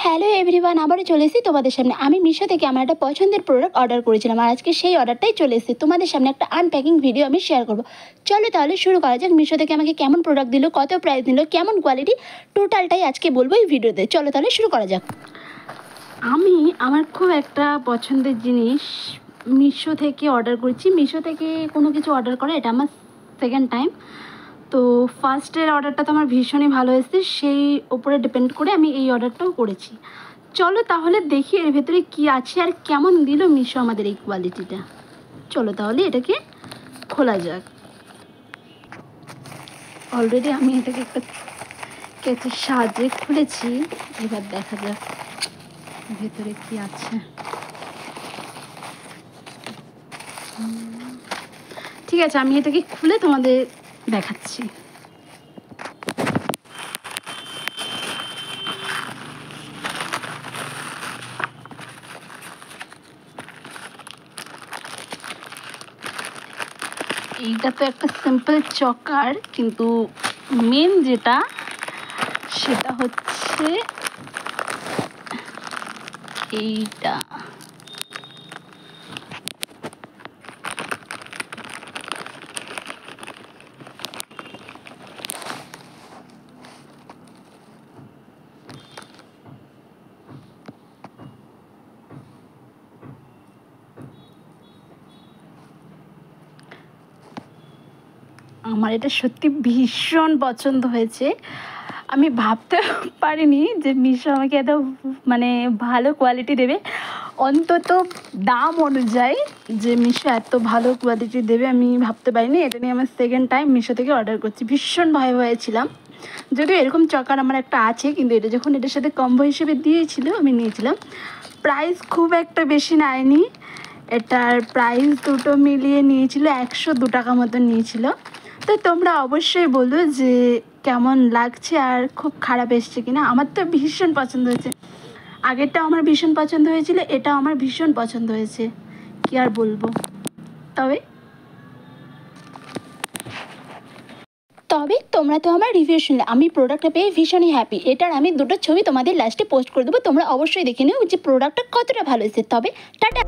Hello everyone, আবারও চলে এসেছি তোমাদের সামনে। আমি মিশো থেকে আমার একটা পছন্দের প্রোডাক্ট অর্ডার করেছিলাম, আর আজকে সেই অর্ডারটাই চলে এসেছে। তোমাদের সামনে একটা আনপ্যাকিং ভিডিও আমি শেয়ার করবো। চলো তাহলে শুরু করা যাক। মিশো থেকে আমাকে কেমন প্রোডাক্ট দিল, কত প্রাইস দিল, কেমন কোয়ালিটি, টোটালটাই আজকে বলবো এই ভিডিওতে। চলো তাহলে শুরু করা যাক। আমি আমার খুব একটা পছন্দের জিনিস মিশো থেকে অর্ডার করেছি। মিশো থেকে কোনো কিছু অর্ডার করা এটা আমার সেকেন্ড টাইম। তো ফার্স্টের অর্ডারটা তো আমার ভীষণই ভালো এসেছে, সেই ওপরে ডিপেন্ড করে আমি এই অর্ডারটাও করেছি। চলো তাহলে দেখি এর ভেতরে কি আছে আর কেমন দিল মিশো আমাদের এই কোয়ালিটিটা। চলো তাহলে এটাকে খোলা যাক। অলরেডি আমি এটাকে একটা কেচের সাহায্যে খুলেছি, এবার দেখা যাক ভেতরে কি আছে। ঠিক আছে, আমি এটাকে খুলে তোমাদের দেখাচ্ছি। এইটা তো একটা সিম্পল চকার, কিন্তু মেন যেটা সেটা হচ্ছে এইটা। আমার এটা সত্যি ভীষণ পছন্দ হয়েছে। আমি ভাবতে পারিনি যে মিশো আমাকে এত ভালো কোয়ালিটি দেবে, অন্তত দাম অনুযায়ী যে মিশো এত ভালো কোয়ালিটি দেবে আমি ভাবতে পারিনি। এটা নিয়ে আমার সেকেন্ড টাইম মিশো থেকে অর্ডার করছি। ভীষণ ভয় হয়েছিলাম, যদিও এরকম চকার আমার একটা আছে, কিন্তু এটা যখন এটার সাথে কম্বো হিসেবে দিয়েছিল আমি নিয়েছিলাম। প্রাইস খুব একটা বেশি নেয়নি, এটার প্রাইস দুটো মিলিয়ে নিয়েছিল 102 টাকা মতন নিয়েছিল। তো তোমরা অবশ্যই বলো যে কেমন লাগছে আর খুব খারাপ এসছে কিনা। আমার তো ভীষণ পছন্দ হয়েছে, আগেরটাও আমার ভীষণ পছন্দ হয়েছিল, এটাও আমার ভীষণ পছন্দ হয়েছে, কি আর বলবো। তবে তোমরা তো আমার রিভিউ শুনলে, আমি প্রোডাক্টটা পেয়ে ভীষণই হ্যাপি। এটার আমি দুটো ছবি তোমাদের লাস্টে পোস্ট করে দেবো, তোমরা অবশ্যই দেখে নিও যে প্রোডাক্টটা কতটা ভালো হয়েছে। তবে টাটা।